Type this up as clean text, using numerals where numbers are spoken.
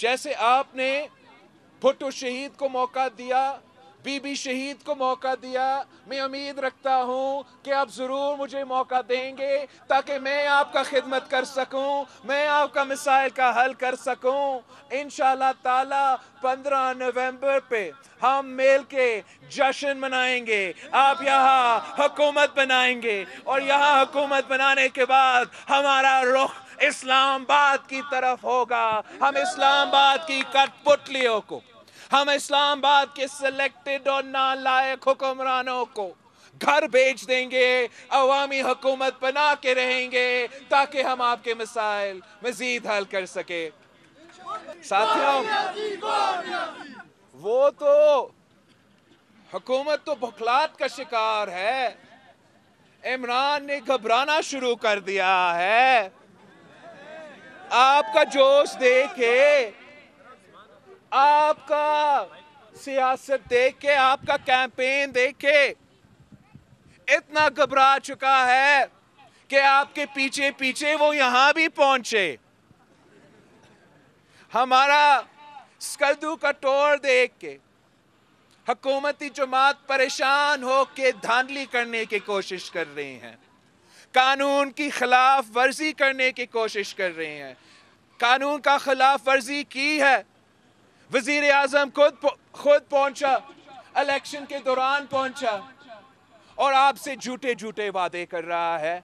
جیسے آپ نے بھٹو شہید کو موقع دیا، بی بی شہید کو موقع دیا، میں امید رکھتا ہوں کہ آپ ضرور مجھے موقع دیں گے تاکہ میں آپ کا خدمت کر سکوں، میں آپ کا مسائل کا حل کر سکوں۔ انشاءاللہ تعالی 15 نومبر پہ ہم مل کے جشن منائیں گے، آپ یہاں حکومت بنائیں گے، اور یہاں حکومت بنانے کے بعد ہمارا رخ اسلام آباد کی طرف ہوگا۔ ہم اسلام آباد کی کٹ پتلیوں کو، ہم اسلام آباد کے سلیکٹڈ اور نالائق حکمرانوں کو گھر بھیج دیں گے، عوامی حکومت بنا کے رہیں گے تاکہ ہم آپ کے مسائل مزید حل کر سکیں۔ ساتھیوں، وہ تو حکومت تو بخلات کا شکار ہے، عمران نے گھبرانا شروع کر دیا ہے۔ آپ کا جوش دیکھے، آپ کا سیاست دیکھ کے، آپ کا کیمپین دیکھ کے اتنا گھبرا چکا ہے کہ آپ کے پیچھے پیچھے وہ یہاں بھی پہنچے۔ ہمارا سکردو کا ٹور دیکھ کے حکومتی جماعت پریشان ہو کے دھاندلی کرنے کی کوشش کر رہے ہیں، قانون کی خلاف ورزی کرنے کی کوشش کر رہے ہیں۔ قانون کا خلاف ورزی کی ہے، وزیر اعظم خود پہنچا، الیکشن کے دوران پہنچا، اور آپ سے جھوٹے جھوٹے وعدے کر رہا ہے۔